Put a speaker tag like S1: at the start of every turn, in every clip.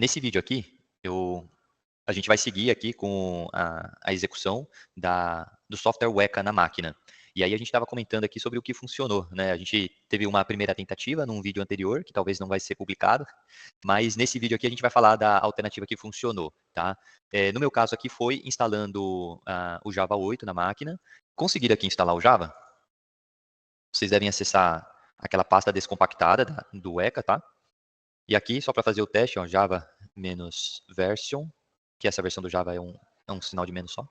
S1: Nesse vídeo aqui, a gente vai seguir aqui com a execução do software Weka na máquina. E aí a gente estava comentando aqui sobre o que funcionou, né? A gente teve uma primeira tentativa num vídeo anterior, que talvez não vai ser publicado, mas nesse vídeo aqui a gente vai falar da alternativa que funcionou, tá? No meu caso aqui foi instalando o Java 8 na máquina. Conseguiram aqui instalar o Java? Vocês devem acessar aquela pasta descompactada do Weka, tá? E aqui, só para fazer o teste, ó, Java-version, que essa versão do Java é um sinal de menos só.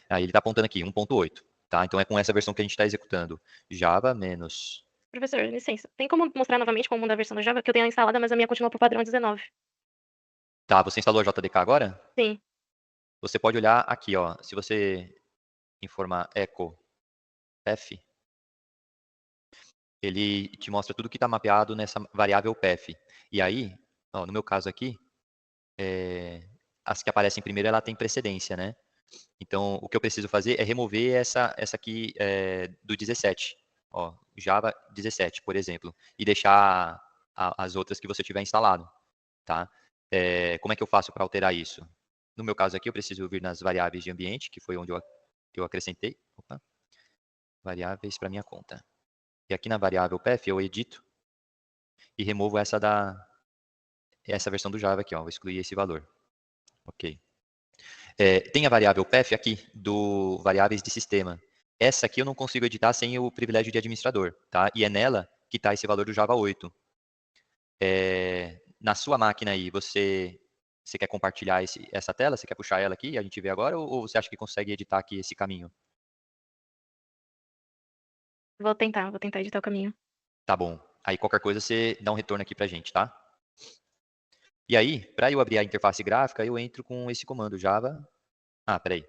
S1: Aí ele está apontando aqui, 1.8. Tá? Então é com essa versão que a gente está executando. Java menos...
S2: Professor, licença. Tem como mostrar novamente como muda a versão do Java? Que eu tenho instalada, mas a minha continua por padrão 19.
S1: Tá, você instalou a JDK agora?
S2: Sim.
S1: Você pode olhar aqui, ó. Se você informar echo path, ele te mostra tudo que está mapeado nessa variável path. E aí, ó, no meu caso aqui, as que aparecem primeiro, ela tem precedência, né? Então, o que eu preciso fazer é remover essa aqui do 17. Ó, Java 17, por exemplo. E deixar as outras que você tiver instalado. Tá? Como é que eu faço para alterar isso? No meu caso aqui, eu preciso vir nas variáveis de ambiente, que foi onde eu acrescentei. Opa, variáveis para minha conta. E aqui na variável path, eu edito e removo essa versão do Java aqui. Ó, vou excluir esse valor. Ok. Tem a variável path aqui, do variáveis de sistema. Essa aqui eu não consigo editar sem o privilégio de administrador, tá? E é nela que está esse valor do Java 8. Na sua máquina aí, você quer compartilhar essa tela? Você quer puxar ela aqui e a gente vê agora? Ou você acha que consegue editar aqui esse caminho?
S2: Vou tentar editar o caminho.
S1: Tá bom. Aí qualquer coisa você dá um retorno aqui pra gente, tá? E aí, para eu abrir a interface gráfica, eu entro com esse comando Java. Peraí.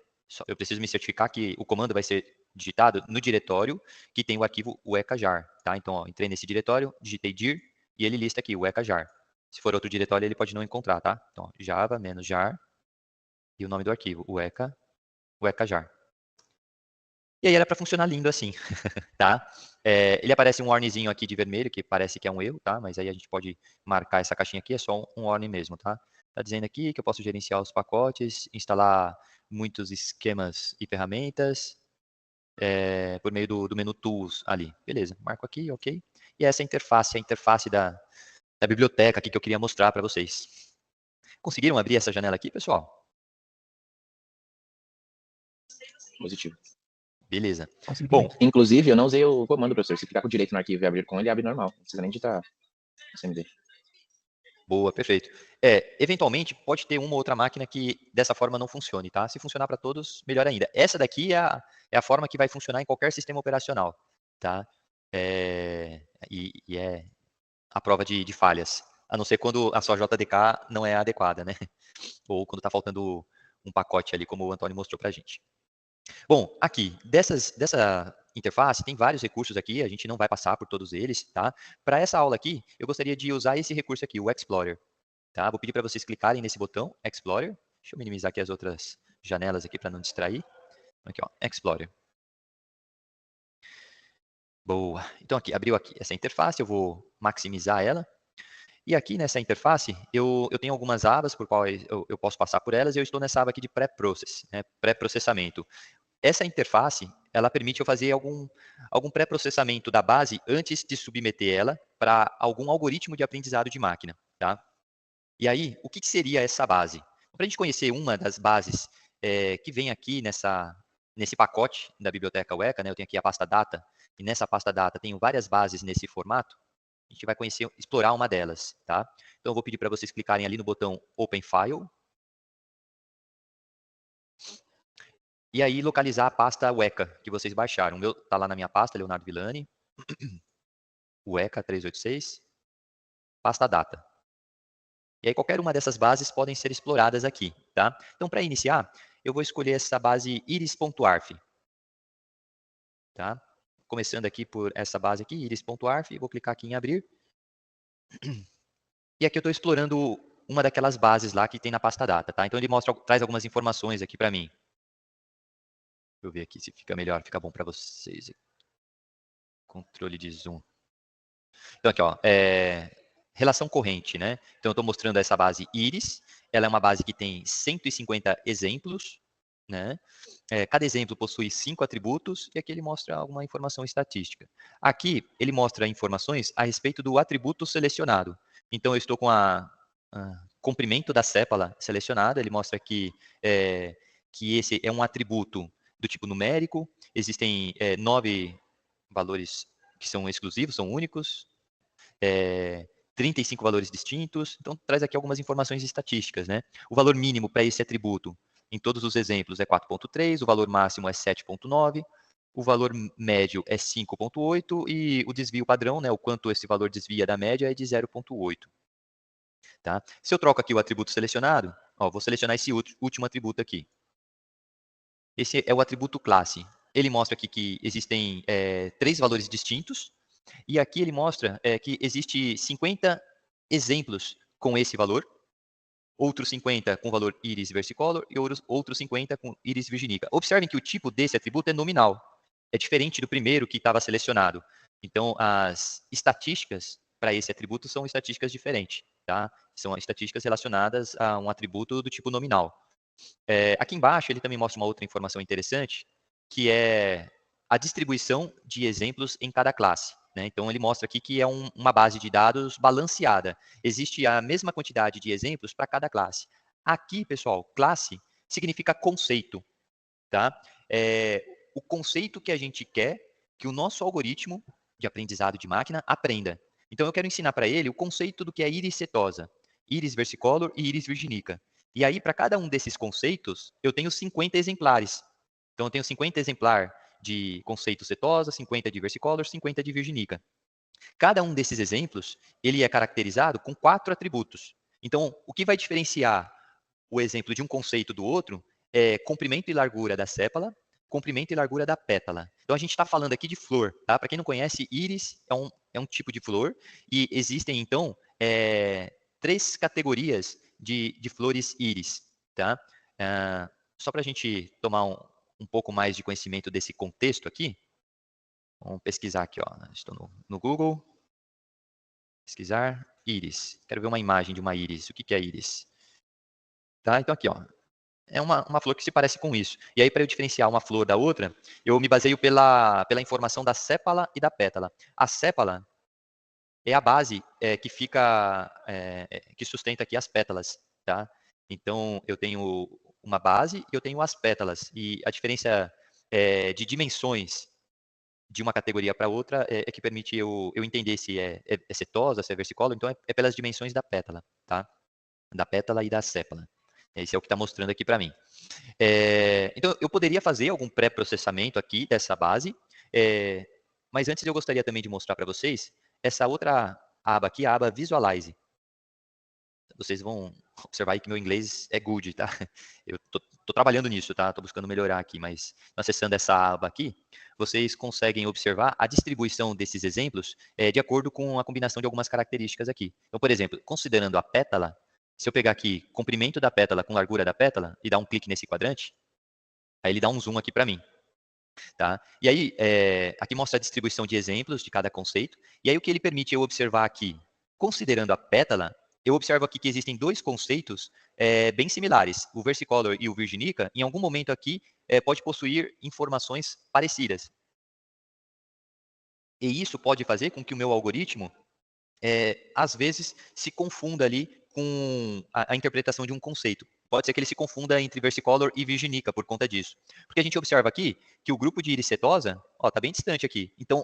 S1: Eu preciso me certificar que o comando vai ser digitado no diretório que tem o arquivo weka-jar, tá? Então, ó, entrei nesse diretório, digitei dir e ele lista aqui o weka-jar. Se for outro diretório, ele pode não encontrar, tá? Então, Java -jar e o nome do arquivo, weka-jar. E aí era para funcionar lindo assim, tá? Ele aparece um warningzinho aqui de vermelho, que parece que é um erro, tá? Mas aí a gente pode marcar essa caixinha aqui, é só um warning mesmo, tá? Tá dizendo aqui que eu posso gerenciar os pacotes, instalar muitos esquemas e ferramentas por meio do menu Tools ali. Beleza, marco aqui, ok. E essa interface, a interface da biblioteca aqui que eu queria mostrar para vocês. Conseguiram abrir essa janela aqui, pessoal?
S3: Positivo.
S1: Beleza.
S3: Bom, inclusive, eu não usei o comando, professor. Se clicar com direito no arquivo e abrir com ele, abre normal. Não precisa nem digitar SMD.
S1: Boa, perfeito. Eventualmente, pode ter uma ou outra máquina que dessa forma não funcione, tá? Se funcionar para todos, melhor ainda. Essa daqui é a forma que vai funcionar em qualquer sistema operacional, tá? E é a prova de falhas. A não ser quando a sua JDK não é adequada, né? Ou quando está faltando um pacote ali, como o Antônio mostrou para a gente. Bom, aqui, dessa interface, tem vários recursos aqui, a gente não vai passar por todos eles, tá? Para essa aula aqui, eu gostaria de usar esse recurso aqui, o Explorer, tá? Vou pedir para vocês clicarem nesse botão, Explorer. Deixa eu minimizar aqui as outras janelas aqui para não distrair. Aqui, ó, Explorer. Boa. Então aqui, abriu aqui essa interface, eu vou maximizar ela. E aqui nessa interface, eu tenho algumas abas por qual eu posso passar por elas, e eu estou nessa aba aqui de pré-process, né? Pré-processamento. Essa interface, ela permite eu fazer algum pré-processamento da base antes de submeter ela para algum algoritmo de aprendizado de máquina, tá? E aí, o que seria essa base? Para a gente conhecer uma das bases que vem aqui nesse pacote da biblioteca Weka, né? Eu tenho aqui a pasta data, e nessa pasta data tenho várias bases nesse formato. A gente vai explorar uma delas, tá? Então, eu vou pedir para vocês clicarem ali no botão Open File. E aí, localizar a pasta Weka que vocês baixaram. O meu está lá na minha pasta, Leonardo Villani. Weka 386. Pasta data. E aí, qualquer uma dessas bases podem ser exploradas aqui, tá? Então, para iniciar, eu vou escolher essa base iris.arf. Tá? Começando aqui por essa base aqui, iris.arf, vou clicar aqui em abrir. E aqui eu estou explorando uma daquelas bases lá que tem na pasta data, tá? Então ele traz algumas informações aqui para mim. Deixa eu ver aqui se fica melhor, fica bom para vocês. Controle de zoom. Então aqui, ó, relação corrente, né? Então, eu estou mostrando essa base íris, ela é uma base que tem 150 exemplos, né? Cada exemplo possui 5 atributos, e aqui ele mostra alguma informação estatística. Aqui, ele mostra informações a respeito do atributo selecionado. Então, eu estou com a comprimento da sépala selecionada, ele mostra aqui que esse é um atributo do tipo numérico, existem 9 valores que são exclusivos, são únicos, 35 valores distintos, então traz aqui algumas informações estatísticas, né? O valor mínimo para esse atributo, em todos os exemplos, é 4.3, o valor máximo é 7.9, o valor médio é 5.8 e o desvio padrão, né, o quanto esse valor desvia da média, é de 0.8. Tá? Se eu troco aqui o atributo selecionado, ó, vou selecionar esse último atributo aqui. Esse é o atributo classe. Ele mostra aqui que existem 3 valores distintos, e aqui ele mostra que existe 50 exemplos com esse valor, outros 50 com valor íris versicolor e outros 50 com íris virginica. Observem que o tipo desse atributo é nominal. É diferente do primeiro que estava selecionado. Então, as estatísticas para esse atributo são estatísticas diferentes. Tá? São estatísticas relacionadas a um atributo do tipo nominal. Aqui embaixo, ele também mostra uma outra informação interessante, que é a distribuição de exemplos em cada classe. Né? Então, ele mostra aqui que é uma base de dados balanceada. Existe a mesma quantidade de exemplos para cada classe. Aqui, pessoal, classe significa conceito. Tá? O conceito que a gente quer que o nosso algoritmo de aprendizado de máquina aprenda. Então, eu quero ensinar para ele o conceito do que é íris setosa, íris versicolor e íris virginica. E aí, para cada um desses conceitos, eu tenho 50 exemplares. Então, eu tenho 50 exemplar de conceito setosa, 50 de versicolor, 50 de virginica. Cada um desses exemplos, ele é caracterizado com 4 atributos. Então, o que vai diferenciar o exemplo de um conceito do outro é comprimento e largura da sépala, comprimento e largura da pétala. Então, a gente está falando aqui de flor, tá? Para quem não conhece, íris é um tipo de flor, e existem, então, 3 categorias de flores íris, tá? Só para a gente tomar um pouco mais de conhecimento desse contexto aqui, vamos pesquisar aqui, ó. Estou no Google, pesquisar íris. Quero ver uma imagem de uma íris. O que é íris? Tá? Então, aqui, ó. É uma flor que se parece com isso. E aí, para eu diferenciar uma flor da outra, eu me baseio pela informação da sépala e da pétala. A sépala é a base que fica, que sustenta aqui as pétalas, tá? Então, eu tenho uma base e eu tenho as pétalas. E a diferença de dimensões de uma categoria para outra é que permite eu entender se é setosa, se é versicolor. Então, é pelas dimensões da pétala, tá? Da pétala e da sépala. Esse é o que está mostrando aqui para mim. Então, eu poderia fazer algum pré-processamento aqui dessa base, mas antes eu gostaria também de mostrar para vocês essa outra aba aqui, a aba Visualize. Vocês vão observar aí que meu inglês é good, tá? Eu tô trabalhando nisso, tá? Tô buscando melhorar aqui, mas acessando essa aba aqui, vocês conseguem observar a distribuição desses exemplos de acordo com a combinação de algumas características aqui. Então, por exemplo, considerando a pétala, se eu pegar aqui comprimento da pétala com largura da pétala e dar um clique nesse quadrante, aí ele dá um zoom aqui para mim. Tá? E aí, aqui mostra a distribuição de exemplos de cada conceito. E aí, o que ele permite eu observar aqui, considerando a pétala, eu observo aqui que existem 2 conceitos bem similares. O versicolor e o virginica, em algum momento aqui, pode possuir informações parecidas. E isso pode fazer com que o meu algoritmo, às vezes, se confunda ali com a interpretação de um conceito. Pode ser que ele se confunda entre versicolor e virginica por conta disso. Porque a gente observa aqui que o grupo de íris setosa está bem distante aqui. Então,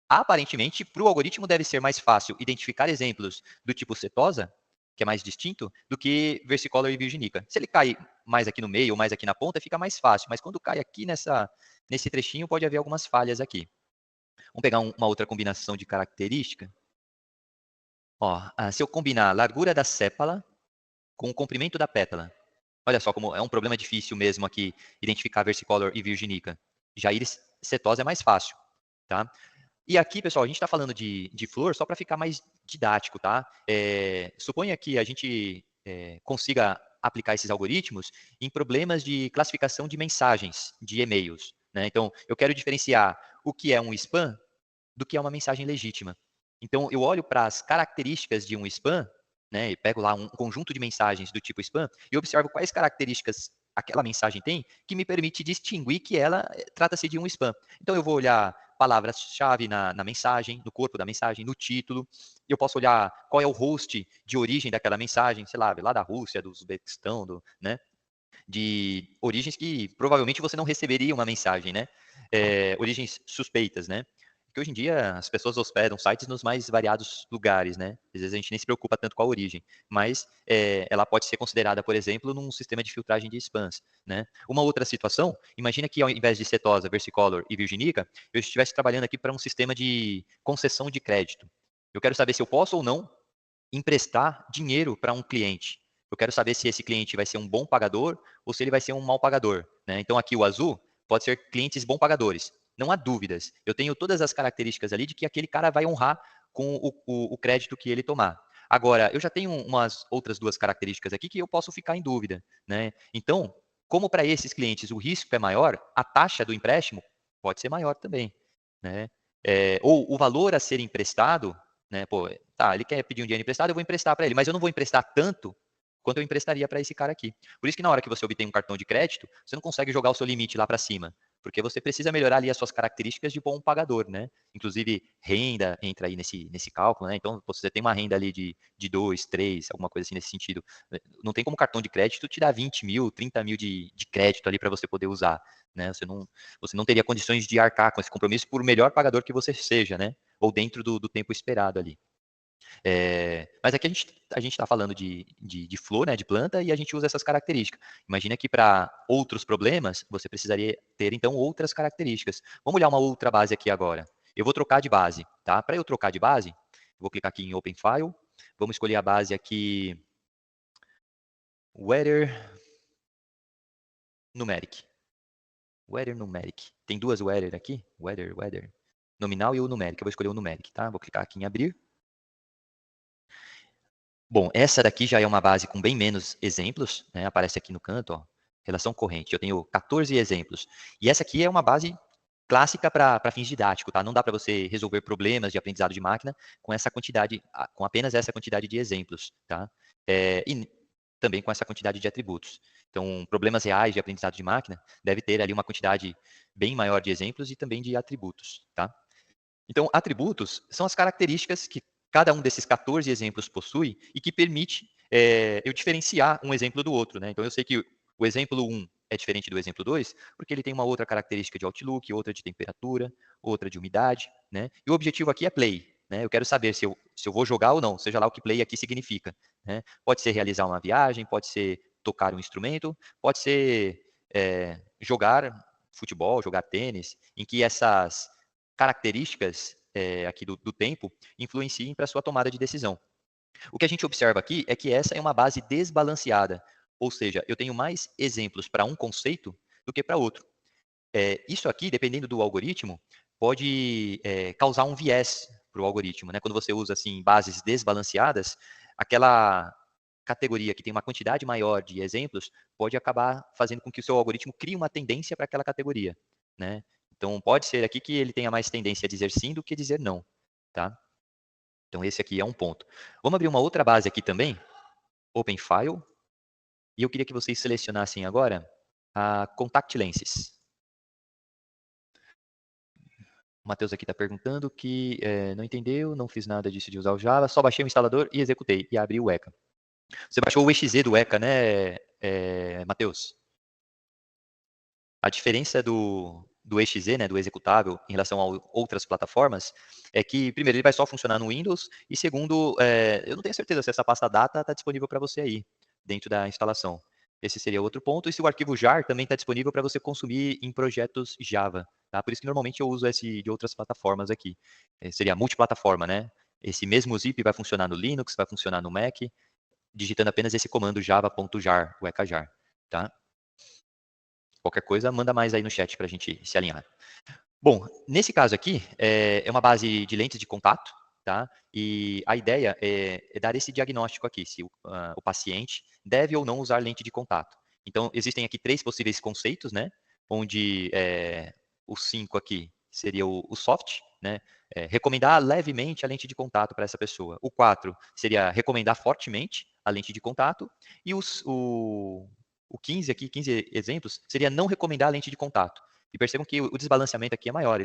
S1: aparentemente, para o algoritmo deve ser mais fácil identificar exemplos do tipo setosa, que é mais distinto, do que versicolor e virginica. Se ele cai mais aqui no meio ou mais aqui na ponta, fica mais fácil. Mas quando cai aqui nesse trechinho, pode haver algumas falhas aqui. Vamos pegar uma outra combinação de característica. Ó, se eu combinar a largura da sépala com o comprimento da pétala, olha só como é um problema difícil mesmo aqui identificar versicolor e virginica. Já íris setosa é mais fácil, tá? E aqui, pessoal, a gente está falando de flor só para ficar mais didático, tá? Suponha que a gente consiga aplicar esses algoritmos em problemas de classificação de mensagens, de e-mails, né? Então, eu quero diferenciar o que é um spam do que é uma mensagem legítima. Então, eu olho para as características de um spam, né, e pego lá um conjunto de mensagens do tipo spam e observo quais características aquela mensagem tem que me permite distinguir que ela trata-se de um spam. Então, eu vou olhar palavras-chave na mensagem, no corpo da mensagem, no título. Eu posso olhar qual é o host de origem daquela mensagem, sei lá da Rússia, do Uzbequistão, né? De origens que provavelmente você não receberia uma mensagem, né? Origens suspeitas, né? Porque hoje em dia as pessoas hospedam sites nos mais variados lugares, né? Às vezes a gente nem se preocupa tanto com a origem, mas ela pode ser considerada, por exemplo, num sistema de filtragem de spams, né? Uma outra situação, imagina que ao invés de Setosa, Versicolor e Virginica, eu estivesse trabalhando aqui para um sistema de concessão de crédito. Eu quero saber se eu posso ou não emprestar dinheiro para um cliente. Eu quero saber se esse cliente vai ser um bom pagador ou se ele vai ser um mau pagador, né? Então aqui o azul pode ser clientes bom pagadores. Não há dúvidas. Eu tenho todas as características ali de que aquele cara vai honrar com o crédito que ele tomar. Agora, eu já tenho umas outras duas características aqui que eu posso ficar em dúvida, né? Então, como para esses clientes o risco é maior, a taxa do empréstimo pode ser maior também, né? Ou o valor a ser emprestado, né? Pô, tá, ele quer pedir um dinheiro emprestado, eu vou emprestar para ele, mas eu não vou emprestar tanto quanto eu emprestaria para esse cara aqui. Por isso que na hora que você obtém um cartão de crédito, você não consegue jogar o seu limite lá para cima, porque você precisa melhorar ali as suas características de bom pagador, né? Inclusive, renda entra aí nesse cálculo, né? Então, você tem uma renda ali de 2, 3, alguma coisa assim nesse sentido. Não tem como cartão de crédito te dar 20 mil, 30 mil de crédito ali para você poder usar, né? Você não teria condições de arcar com esse compromisso por melhor pagador que você seja, né? Ou dentro do tempo esperado ali. Mas aqui a gente está falando de flor, né, de planta, e a gente usa essas características. Imagina que para outros problemas, você precisaria ter, então, outras características. Vamos olhar uma outra base aqui agora. Eu vou trocar de base, tá? Para eu trocar de base, vou clicar aqui em Open File, vamos escolher a base aqui, Weather Numeric. Weather Numeric. Tem duas Weather aqui, Weather. Nominal e o Numeric. Eu vou escolher o Numeric, tá? Vou clicar aqui em abrir. Bom, essa daqui já é uma base com bem menos exemplos, né? Aparece aqui no canto, ó, relação corrente. Eu tenho 14 exemplos. E essa aqui é uma base clássica para fins didáticos, tá? Não dá para você resolver problemas de aprendizado de máquina com essa quantidade, com apenas essa quantidade de exemplos, tá? E também com essa quantidade de atributos. Então, problemas reais de aprendizado de máquina deve ter ali uma quantidade bem maior de exemplos e também de atributos, tá? Então, atributos são as características que cada um desses 14 exemplos possui e que permite eu diferenciar um exemplo do outro, né? Então, eu sei que o exemplo 1 é diferente do exemplo 2, porque ele tem uma outra característica de Outlook, outra de temperatura, outra de umidade, né? E o objetivo aqui é play, né? Eu quero saber se eu vou jogar ou não, seja lá o que play aqui significa, né? Pode ser realizar uma viagem, pode ser tocar um instrumento, pode ser jogar futebol, jogar tênis, em que essas características aqui do tempo influenciem para a sua tomada de decisão. O que a gente observa aqui é que essa é uma base desbalanceada, ou seja, eu tenho mais exemplos para um conceito do que para outro. Isso aqui, dependendo do algoritmo, pode causar um viés para o algoritmo, né? Quando você usa assim bases desbalanceadas, aquela categoria que tem uma quantidade maior de exemplos pode acabar fazendo com que o seu algoritmo crie uma tendência para aquela categoria, né? Então, pode ser aqui que ele tenha mais tendência a dizer sim do que dizer não, tá? Então, esse aqui é um ponto. Vamos abrir uma outra base aqui também, Open File, e eu queria que vocês selecionassem agora a Contact Lenses. O Matheus aqui está perguntando que não entendeu, não fiz nada disso de usar o Java, só baixei o instalador e executei, e abri o ECA. Você baixou o exe do ECA, né, Matheus? A diferença do exe, né, do executável, em relação a outras plataformas, é que, primeiro, ele vai só funcionar no Windows, e segundo, eu não tenho certeza se essa pasta data está disponível para você aí, dentro da instalação. Esse seria outro ponto. E se o arquivo jar também está disponível para você consumir em projetos Java. Tá? Por isso que normalmente eu uso esse de outras plataformas aqui. Seria multiplataforma, né? Esse mesmo zip vai funcionar no Linux, vai funcionar no Mac, digitando apenas esse comando java.jar, o ekajar. Tá? Qualquer coisa, manda mais aí no chat para a gente se alinhar. Bom, nesse caso aqui, é uma base de lentes de contato, tá? E a ideia é dar esse diagnóstico aqui, se o paciente deve ou não usar lente de contato. Então, existem aqui 3 possíveis conceitos, né? Onde os 5 aqui seria o soft, né? Recomendar levemente a lente de contato para essa pessoa. O 4 seria recomendar fortemente a lente de contato. E o 15 aqui, 15 exemplos, seria não recomendar a lente de contato. E percebam que o desbalanceamento aqui é maior.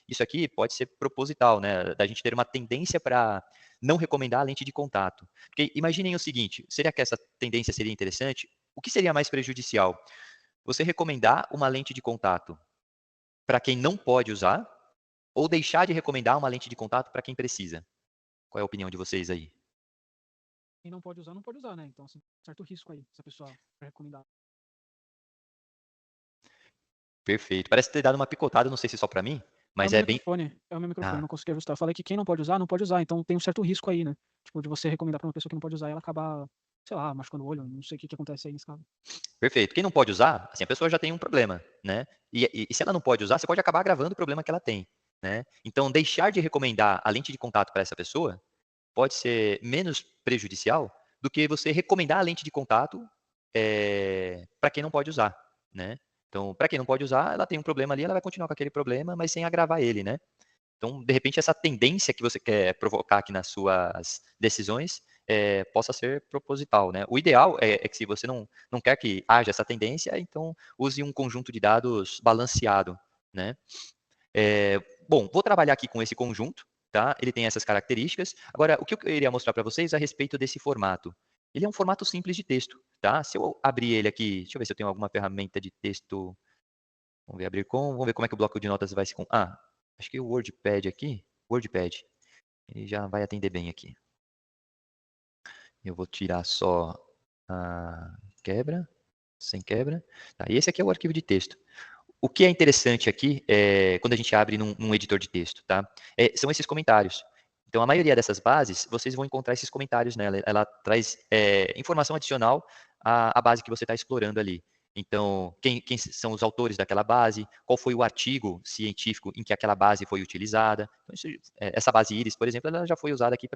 S1: Isso aqui pode ser proposital, né? Da gente ter uma tendência para não recomendar a lente de contato. Porque imaginem o seguinte, será que essa tendência seria interessante? O que seria mais prejudicial? Você recomendar uma lente de contato para quem não pode usar ou deixar de recomendar uma lente de contato para quem precisa? Qual é a opinião de vocês aí?
S4: Quem não pode usar, né? Então, assim, certo risco aí, se a pessoa recomendar.
S1: Perfeito. Parece ter dado uma picotada, não sei se só para mim, mas
S4: É
S1: é
S4: o meu
S1: bem...
S4: microfone,
S1: Ah,
S4: não consegui ajustar. Eu falei que quem não pode usar, não pode usar. Então tem um certo risco aí, né? Tipo, de você recomendar pra uma pessoa que não pode usar e ela acabar, sei lá, machucando o olho. Não sei o que acontece aí nesse caso.
S1: perfeito. Quem não pode usar, assim, a pessoa já tem um problema, né? E se ela não pode usar, você pode acabar agravando o problema que ela tem, né? Então, deixar de recomendar a lente de contato para essa pessoa pode ser menos prejudicial do que você recomendar a lente de contato para quem não pode usar, né? Então, para quem não pode usar, ela tem um problema ali, ela vai continuar com aquele problema, mas sem agravar ele, né? Então, de repente, essa tendência que você quer provocar aqui nas suas decisões possa ser proposital, né? O ideal é que se você não quer que haja essa tendência, então use um conjunto de dados balanceado, né? Bom, vou trabalhar aqui com esse conjunto, tá? Ele tem essas características. Agora, o que eu iria mostrar para vocês a respeito desse formato? Ele é um formato simples de texto, tá? Se eu abrir ele aqui, deixa eu ver se eu tenho alguma ferramenta de texto. Vamos ver, vamos ver como é que o bloco de notas vai se... acho que o WordPad aqui, WordPad, ele já vai atender bem aqui. Eu vou tirar só a quebra, sem quebra. Tá, e esse aqui é o arquivo de texto. O que é interessante aqui, quando a gente abre num editor de texto, tá? São esses comentários. Então, a maioria dessas bases, vocês vão encontrar esses comentários nela. Ela traz informação adicional à base que você está explorando ali. Então, quem são os autores daquela base, qual foi o artigo científico em que aquela base foi utilizada. Então, essa base IRIS, por exemplo, ela já foi usada aqui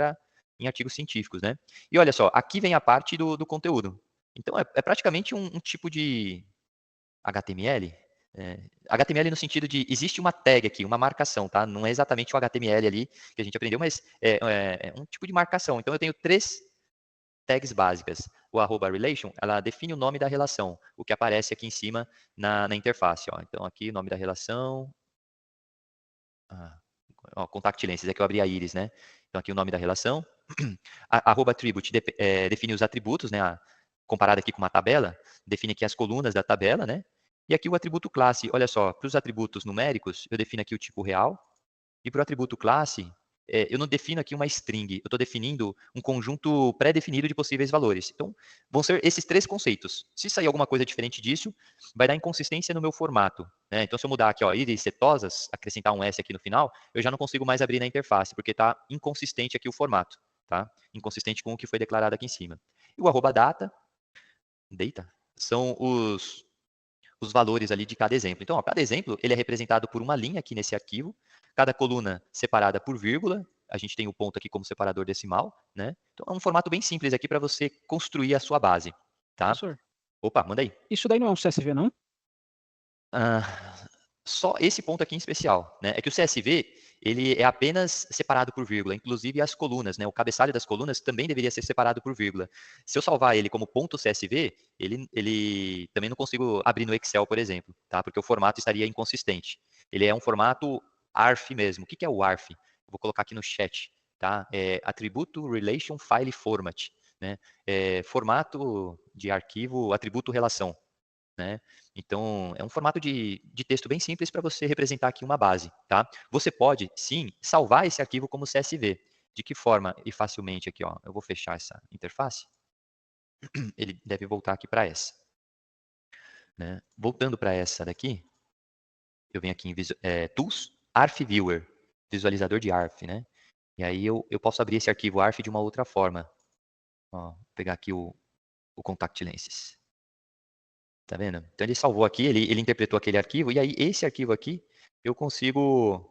S1: em artigos científicos, né? E olha só, aqui vem a parte do conteúdo. Então, é praticamente um tipo de HTML. HTML no sentido de, existe uma tag aqui, uma marcação, tá? Não é exatamente o HTML ali que a gente aprendeu, mas é um tipo de marcação. Então, eu tenho 3 tags básicas. O @relation, ela define o nome da relação, o que aparece aqui em cima na interface. Ó. Então, aqui o nome da relação. Contact lenses, é que eu abri a íris, né? Então, aqui o nome da relação. @attribute define os atributos, né? Comparado aqui com uma tabela, define aqui as colunas da tabela, né? E aqui o atributo classe, olha só, para os atributos numéricos, eu defino aqui o tipo real, e para o atributo classe, eu não defino aqui uma string, eu estou definindo um conjunto pré-definido de possíveis valores. Então, vão ser esses 3 conceitos. Se sair alguma coisa diferente disso, vai dar inconsistência no meu formato. Né? Então, se eu mudar aqui, ó, íris setosas, acrescentar um S aqui no final, eu já não consigo mais abrir na interface, porque está inconsistente aqui o formato. Tá? Inconsistente com o que foi declarado aqui em cima. E o @data, são os valores ali de cada exemplo. Então, ó, cada exemplo ele é representado por uma linha aqui nesse arquivo, cada coluna separada por vírgula, a gente tem o ponto aqui como separador decimal, né? Então, é um formato bem simples aqui para você construir a sua base, tá?
S4: Professor,
S1: Opa, manda aí.
S4: isso daí não é um CSV, não?
S1: Só esse ponto aqui em especial, né? É que o CSV, ele é apenas separado por vírgula, inclusive as colunas, né? O cabeçalho das colunas também deveria ser separado por vírgula. Se eu salvar ele como ponto CSV, ele também não consigo abrir no Excel, por exemplo, tá? Porque o formato estaria inconsistente. Ele é um formato ARF mesmo. O que é o ARF? Vou colocar aqui no chat, tá? Atributo Relation File Format, né? Formato de arquivo, atributo relação. Né? Então, é um formato de texto bem simples para você representar aqui uma base. Tá? Você pode, sim, salvar esse arquivo como CSV. De que forma? E facilmente aqui, ó, eu vou fechar essa interface. Ele deve voltar aqui para essa. Né? Voltando para essa daqui, eu venho aqui em Tools, ARF Viewer, visualizador de ARF. Né? E aí eu posso abrir esse arquivo ARF de uma outra forma. Ó, vou pegar aqui o Contact Lenses. Tá vendo? Então ele salvou aqui, ele interpretou aquele arquivo, e aí esse arquivo aqui, eu consigo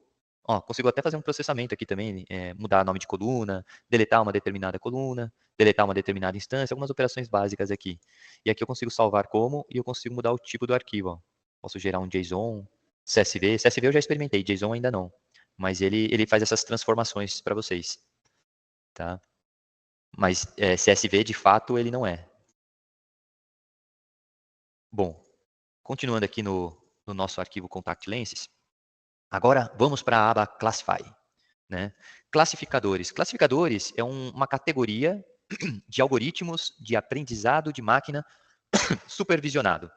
S1: até fazer um processamento aqui também, mudar nome de coluna, deletar uma determinada coluna, deletar uma determinada instância, algumas operações básicas aqui. E aqui eu consigo salvar como, e eu consigo mudar o tipo do arquivo. Ó. Posso gerar um JSON, CSV eu já experimentei, JSON ainda não. mas ele faz essas transformações para vocês, tá? Mas CSV, de fato, ele não é. Bom, continuando aqui no nosso arquivo Contact Lenses, agora vamos para a aba Classify, né? Classificadores. Classificadores é uma categoria de algoritmos de aprendizado de máquina supervisionado,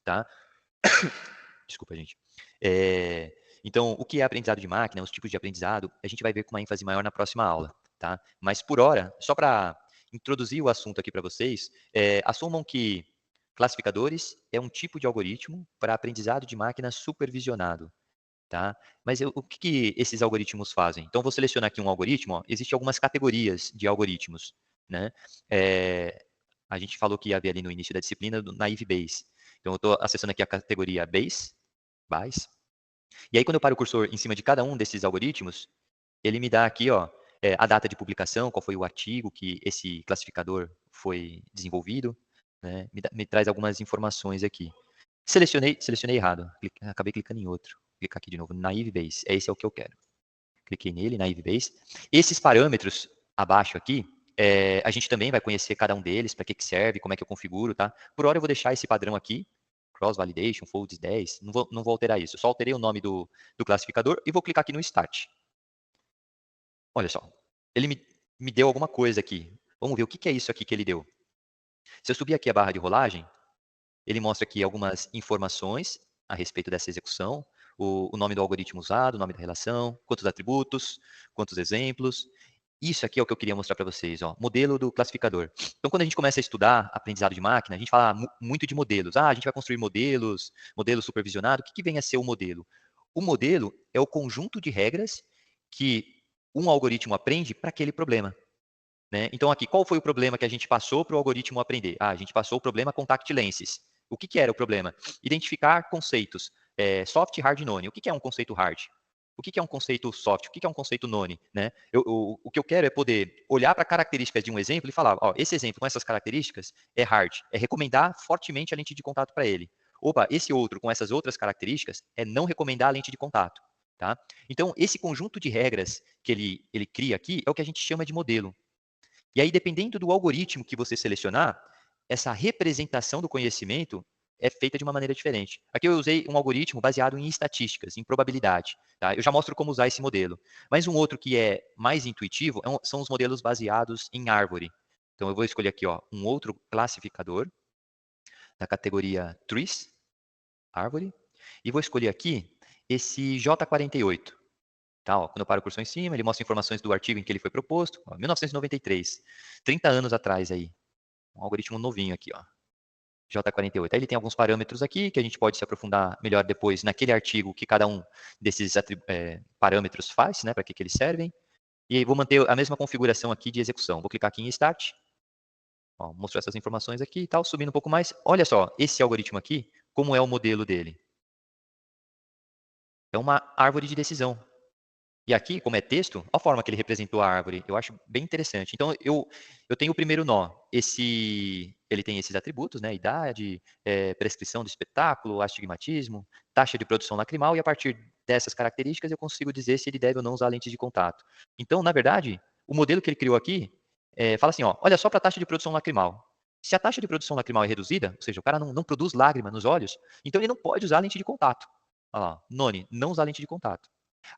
S1: tá? Desculpa, gente. Então, o que é aprendizado de máquina, os tipos de aprendizado, a gente vai ver com uma ênfase maior na próxima aula, tá? Mas por hora, só para introduzir o assunto aqui para vocês, assumam que classificadores é um tipo de algoritmo para aprendizado de máquina supervisionado, tá? Mas o que esses algoritmos fazem? Então, vou selecionar aqui um algoritmo, ó, existem algumas categorias de algoritmos, né? A gente falou que ia haver ali no início da disciplina do Naive Bayes. Então, eu estou acessando aqui a categoria Bayes. E aí, quando eu paro o cursor em cima de cada um desses algoritmos, ele me dá aqui, ó, a data de publicação, qual foi o artigo que esse classificador foi desenvolvido, né? Me traz algumas informações aqui. Selecionei errado, acabei clicando em outro. Vou clicar aqui de novo, Naive Bayes, esse é o que eu quero. Cliquei nele, Naive Bayes. Esses parâmetros abaixo aqui, a gente também vai conhecer cada um deles, para que serve, como é que eu configuro, tá? Por hora eu vou deixar esse padrão aqui, Cross Validation, Folds 10, não vou alterar isso, só alterei o nome do classificador e vou clicar aqui no Start. Olha só, ele me deu alguma coisa aqui. Vamos ver o que é isso aqui que ele deu. Se eu subir aqui a barra de rolagem, ele mostra aqui algumas informações a respeito dessa execução, o nome do algoritmo usado, o nome da relação, quantos atributos, quantos exemplos. Isso aqui é o que eu queria mostrar para vocês, ó, modelo do classificador. Então, quando a gente começa a estudar aprendizado de máquina, a gente fala muito de modelos. A gente vai construir modelos, modelo supervisionado. O que vem a ser o modelo? O modelo é o conjunto de regras que um algoritmo aprende para aquele problema. Né? Então, aqui, qual foi o problema que a gente passou para o algoritmo aprender? A gente passou o problema Contact Lenses. O que era o problema? Identificar conceitos. Soft, hard e none. O que é um conceito hard? O que é um conceito soft? O que é um conceito none? Né? O que eu quero é poder olhar para características de um exemplo e falar, ó, esse exemplo com essas características é hard. É recomendar fortemente a lente de contato para ele. Opa, esse outro com essas outras características é não recomendar a lente de contato. Tá? Então, esse conjunto de regras que ele cria aqui é o que a gente chama de modelo. E aí, dependendo do algoritmo que você selecionar, essa representação do conhecimento é feita de uma maneira diferente. Aqui eu usei um algoritmo baseado em estatísticas, em probabilidade. Tá? Eu já mostro como usar esse modelo. Mas um outro que é mais intuitivo são os modelos baseados em árvore. Então, eu vou escolher aqui ó, um outro classificador da categoria Trees, árvore, e vou escolher aqui esse J48. Tá, ó, quando eu paro o cursor em cima, ele mostra informações do artigo em que ele foi proposto, ó, 1993, 30 anos atrás aí, um algoritmo novinho aqui, ó, J48. Aí ele tem alguns parâmetros aqui que a gente pode se aprofundar melhor depois naquele artigo que cada um desses parâmetros faz, né, para que eles servem. E aí vou manter a mesma configuração aqui de execução. Vou clicar aqui em Start, ó, mostrou essas informações aqui e tal, subindo um pouco mais. Olha só, esse algoritmo aqui, como é o modelo dele? É uma árvore de decisão. E aqui, como é texto, olha a forma que ele representou a árvore. Eu acho bem interessante. Então, eu tenho o primeiro nó. Ele tem esses atributos, né? Idade, prescrição do espetáculo, astigmatismo, taxa de produção lacrimal, e a partir dessas características eu consigo dizer se ele deve ou não usar lentes de contato. Então, na verdade, o modelo que ele criou aqui fala assim, ó, olha só para a taxa de produção lacrimal. Se a taxa de produção lacrimal é reduzida, ou seja, o cara não produz lágrima nos olhos, então ele não pode usar lente de contato. Olha lá, none, não usar lente de contato.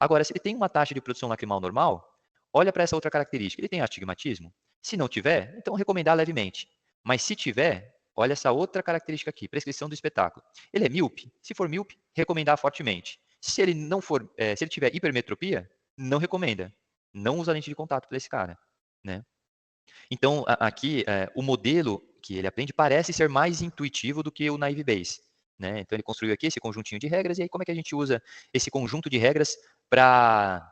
S1: Agora, se ele tem uma taxa de produção lacrimal normal, olha para essa outra característica. Ele tem astigmatismo? Se não tiver, então recomendar levemente. Mas se tiver, olha essa outra característica aqui, prescrição do espetáculo. Ele é míope? Se for míope, recomendar fortemente. Se ele não for, se ele tiver hipermetropia, não recomenda. Não usa lente de contato para esse cara, né? Então, aqui, o modelo que ele aprende parece ser mais intuitivo do que o Naive Bayes. Né? Então, ele construiu aqui esse conjuntinho de regras, e aí como é que a gente usa esse conjunto de regras para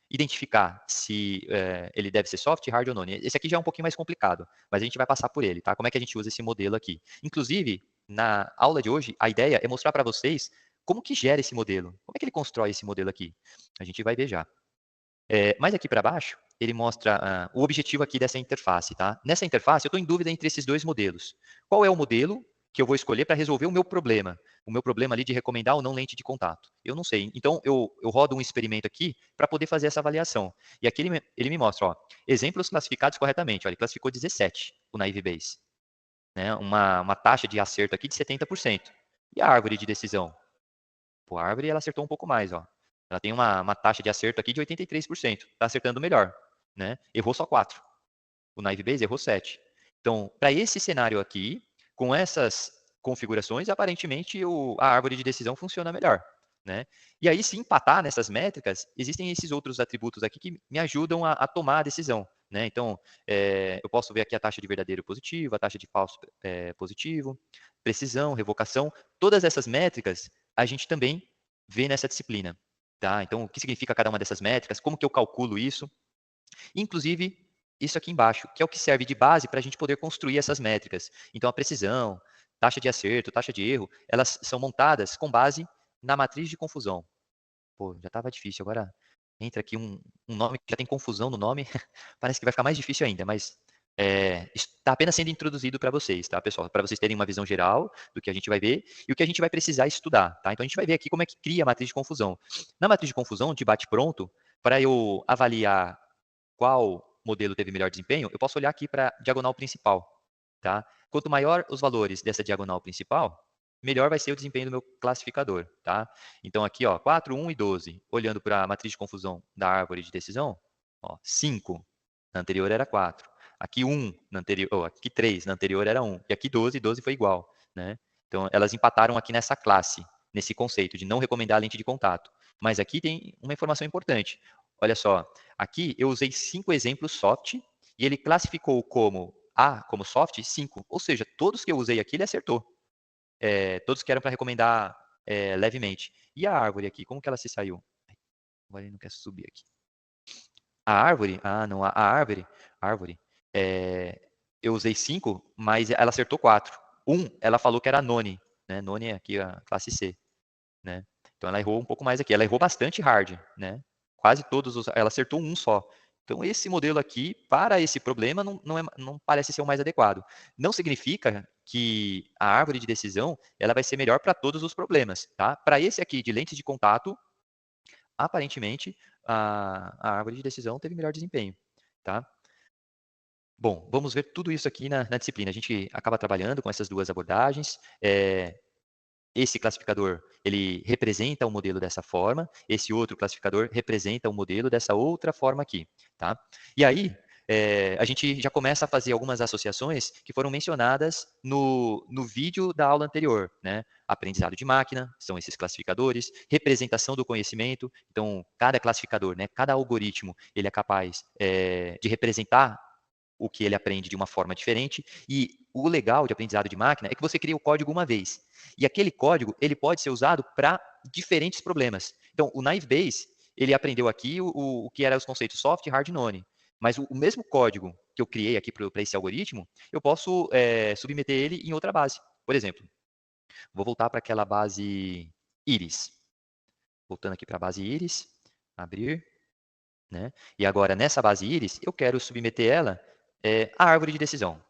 S1: identificar se ele deve ser soft, hard ou none. Esse aqui já é um pouquinho mais complicado, mas a gente vai passar por ele, tá? Como é que a gente usa esse modelo aqui? Inclusive, na aula de hoje, a ideia é mostrar para vocês como que gera esse modelo. Como é que ele constrói esse modelo aqui? A gente vai ver já. Mais aqui para baixo, ele mostra o objetivo aqui dessa interface, tá? Nessa interface, eu estou em dúvida entre esses dois modelos. Qual é o modelo que eu vou escolher para resolver o meu problema ali de recomendar ou não lente de contato? Eu não sei. Então, eu rodo um experimento aqui para poder fazer essa avaliação. E aqui ele me mostra, ó, exemplos classificados corretamente. Olha, ele classificou 17, o Naive Bayes. Né? Uma taxa de acerto aqui de 70%. E a árvore de decisão? Pô, a árvore ela acertou um pouco mais, ó. Ela tem uma taxa de acerto aqui de 83%. Está acertando melhor. Né? Errou só 4. O Naive Bayes errou 7. Então, para esse cenário aqui, com essas configurações, aparentemente a árvore de decisão funciona melhor. Né? E aí, se empatar nessas métricas, existem esses outros atributos aqui que me ajudam a tomar a decisão. Né? Então, eu posso ver aqui a taxa de verdadeiro positivo, a taxa de falso positivo, precisão, revocação. Todas essas métricas a gente também vê nessa disciplina. Tá? Então, o que significa cada uma dessas métricas? Como que eu calculo isso? Inclusive, isso aqui embaixo, que é o que serve de base para a gente poder construir essas métricas. Então, a precisão, taxa de acerto, taxa de erro, elas são montadas com base na matriz de confusão. Pô, já estava difícil, agora entra aqui um nome que já tem confusão no nome, parece que vai ficar mais difícil ainda, mas está apenas sendo introduzido para vocês, tá, pessoal? Para vocês terem uma visão geral do que a gente vai ver e o que a gente vai precisar estudar, tá? Então, a gente vai ver aqui como é que cria a matriz de confusão. Na matriz de confusão, de bate-pronto, para eu avaliar qual modelo teve melhor desempenho, eu posso olhar aqui para a diagonal principal. Tá? Quanto maior os valores dessa diagonal principal, melhor vai ser o desempenho do meu classificador. Tá? Então, aqui, ó, 4, 1 e 12. Olhando para a matriz de confusão da árvore de decisão, ó, 5. Na anterior era 4. Aqui 1, na anterior, aqui 3, na anterior era 1. E aqui 12, 12 foi igual. Né? Então, elas empataram aqui nessa classe, nesse conceito de não recomendar a lente de contato. Mas aqui tem uma informação importante. Olha só, aqui eu usei 5 exemplos soft e ele classificou como A, como soft, 5. Ou seja, todos que eu usei aqui ele acertou. Todos que eram para recomendar levemente. E a árvore aqui, como que ela se saiu? Agora ele não quer subir aqui. A árvore, não, a árvore, eu usei 5, mas ela acertou 4. 1, ela falou que era none, né? None é aqui a classe C, né? Então ela errou um pouco mais aqui. Ela errou bastante hard, né? Quase todos, ela acertou um só. Então esse modelo aqui, para esse problema, não parece ser o mais adequado. Não significa que a árvore de decisão ela vai ser melhor para todos os problemas, tá? Para esse aqui de lentes de contato, aparentemente a árvore de decisão teve melhor desempenho, tá? Bom, vamos ver tudo isso aqui na disciplina. A gente acaba trabalhando com essas duas abordagens. Esse classificador, ele representa o modelo dessa forma, esse outro classificador representa o modelo dessa outra forma aqui, tá? E aí, a gente já começa a fazer algumas associações que foram mencionadas no vídeo da aula anterior, né? Aprendizado de máquina, são esses classificadores, representação do conhecimento, então, cada classificador, né, cada algoritmo, ele é capaz de representar o que ele aprende de uma forma diferente, e o legal de aprendizado de máquina é que você cria o código uma vez, e aquele código ele pode ser usado para diferentes problemas. Então, o Naive Bayes, ele aprendeu aqui o que eram os conceitos soft, hard e none, mas o mesmo código que eu criei aqui para esse algoritmo, eu posso submeter ele em outra base. Por exemplo, vou voltar para aquela base Iris. Voltando aqui para a base Iris, abrir, né? E agora, nessa base Iris, eu quero submeter ela à árvore de decisão.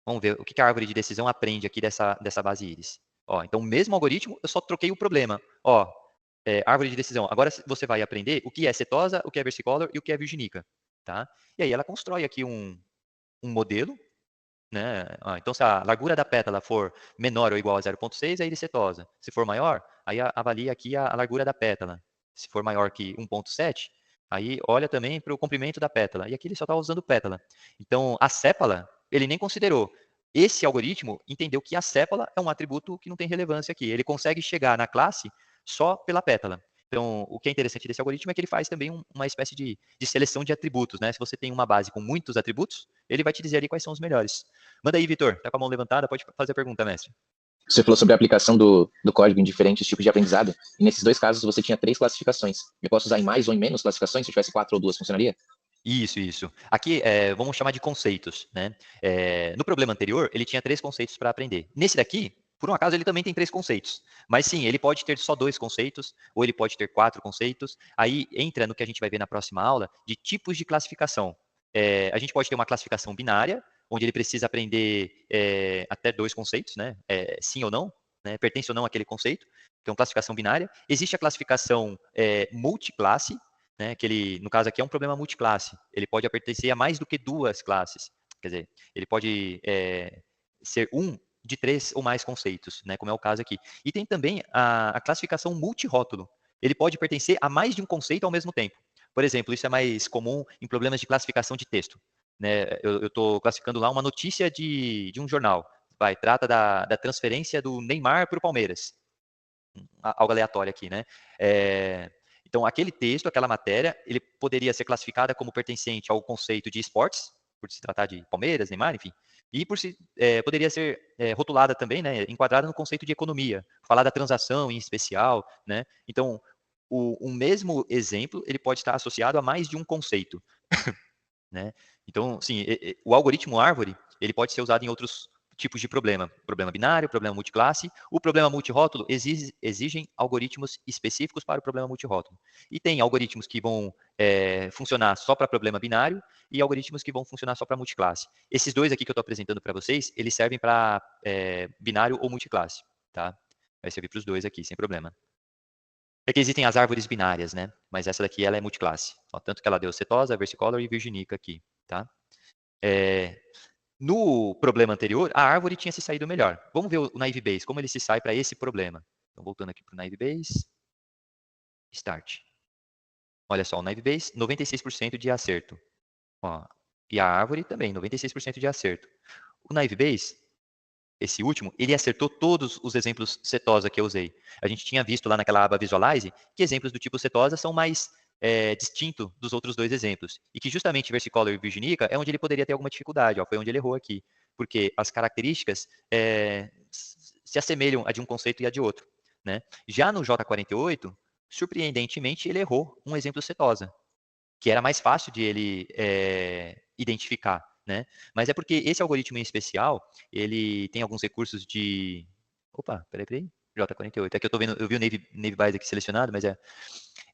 S1: Vamos ver o que a árvore de decisão aprende aqui dessa base Iris. Ó, então, o mesmo algoritmo, eu só troquei o problema. Ó, árvore de decisão. Agora você vai aprender o que é setosa, o que é versicolor e o que é virginica. Tá? E aí ela constrói aqui um modelo. Né? Então, se a largura da pétala for menor ou igual a 0,6, aí ele é setosa. Se for maior, aí avalia aqui a largura da pétala. Se for maior que 1,7, aí olha também para o comprimento da pétala. E aqui ele só está usando pétala. Então, a sépala, ele nem considerou. Esse algoritmo entendeu que a sépala é um atributo que não tem relevância aqui. Ele consegue chegar na classe só pela pétala. Então, o que é interessante desse algoritmo é que ele faz também uma espécie de seleção de atributos, né? Se você tem uma base com muitos atributos, ele vai te dizer ali quais são os melhores. Manda aí, Vitor. Tá com a mão levantada, pode fazer a pergunta, mestre.
S3: Você falou sobre a aplicação do código em diferentes tipos de aprendizado, e nesses dois casos você tinha 3 classificações. Eu posso usar em mais ou em menos classificações? Se eu tivesse 4 ou 2, funcionaria?
S1: Isso. Aqui, vamos chamar de conceitos, né? No problema anterior, ele tinha 3 conceitos para aprender. Nesse daqui, por um acaso, ele também tem 3 conceitos. Mas sim, ele pode ter só 2 conceitos, ou ele pode ter 4 conceitos. Aí entra no que a gente vai ver na próxima aula, de tipos de classificação. A gente pode ter uma classificação binária, onde ele precisa aprender até 2 conceitos, né? Sim ou não, né? Pertence ou não àquele conceito. Então, classificação binária. Existe a classificação multiclasse, né? Que ele, no caso aqui, é um problema multiclasse. Ele pode pertencer a mais do que 2 classes. Quer dizer, ele pode ser um de 3 ou mais conceitos, né? Como é o caso aqui. E tem também a classificação multirótulo. Ele pode pertencer a mais de um conceito ao mesmo tempo. Por exemplo, isso é mais comum em problemas de classificação de texto. Né? Eu estou classificando lá uma notícia de um jornal. Trata da transferência do Neymar para o Palmeiras. Algo aleatório aqui, né? Então, aquele texto, aquela matéria, ele poderia ser classificada como pertencente ao conceito de esportes, por se tratar de Palmeiras, Neymar, enfim. E poderia ser rotulada também, né, enquadrada no conceito de economia, falar da transação em especial, né? Então, o mesmo exemplo, ele pode estar associado a mais de um conceito, né? Então, sim, o algoritmo árvore, ele pode ser usado em outros tipos de problema. Problema binário, problema multiclasse. O problema multirótulo exigem algoritmos específicos para o problema multirótulo. E tem algoritmos que vão funcionar só para problema binário e algoritmos que vão funcionar só para multiclasse. Esses dois aqui que eu estou apresentando para vocês, eles servem para binário ou multiclasse, tá? Vai servir para os dois aqui, sem problema. É que existem as árvores binárias, né? Mas essa daqui, ela é multiclasse. Ó, tanto que ela deu setosa, versicolor e virginica aqui, tá? No problema anterior, a árvore tinha se saído melhor. Vamos ver o naive Bayes, como ele se sai para esse problema. Então, voltando aqui para o naive Bayes. Start. Olha só, o naive Bayes, 96% de acerto. Ó, e a árvore também, 96% de acerto. O naive Bayes, esse último, ele acertou todos os exemplos setosa que eu usei. A gente tinha visto lá naquela aba Visualize que exemplos do tipo setosa são mais distintos dos outros dois exemplos. E que justamente versicolor e virginica é onde ele poderia ter alguma dificuldade. Ó, foi onde ele errou aqui. Porque as características se assemelham a de um conceito e a de outro. Né? Já no J48, surpreendentemente, ele errou um exemplo setosa, que era mais fácil de ele identificar. Né? Mas é porque esse algoritmo em especial, ele tem alguns recursos de... Opa, peraí. J48. É que eu vi o Naive Bayes aqui selecionado, mas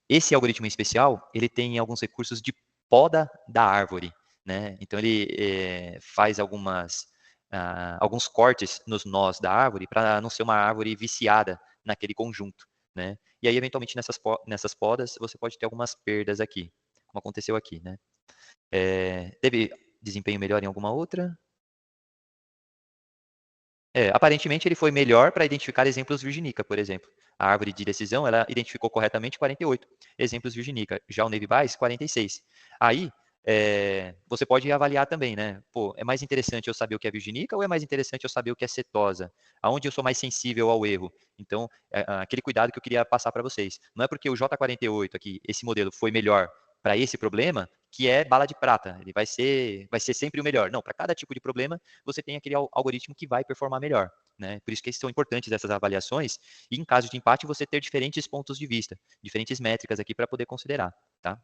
S1: esse algoritmo em especial, ele tem alguns recursos de poda da árvore. Né? Então, ele faz alguns cortes nos nós da árvore para não ser uma árvore viciada naquele conjunto. Né? E aí, eventualmente, nessas podas, você pode ter algumas perdas aqui, como aconteceu aqui. Né? Teve desempenho melhor em alguma outra? Aparentemente ele foi melhor para identificar exemplos virginica, por exemplo. A árvore de decisão, ela identificou corretamente 48 exemplos virginica. Já o Naive Bayes, 46. Aí, você pode avaliar também, né? Pô, é mais interessante eu saber o que é virginica ou é mais interessante eu saber o que é setosa? Aonde eu sou mais sensível ao erro? Então, aquele cuidado que eu queria passar para vocês. Não é porque o J48 aqui, esse modelo, foi melhor para esse problema, que é bala de prata. Ele vai ser sempre o melhor. Não, para cada tipo de problema, você tem aquele algoritmo que vai performar melhor. Né? Por isso que são importantes essas avaliações. E em caso de empate, você ter diferentes pontos de vista, diferentes métricas aqui para poder considerar. Tá?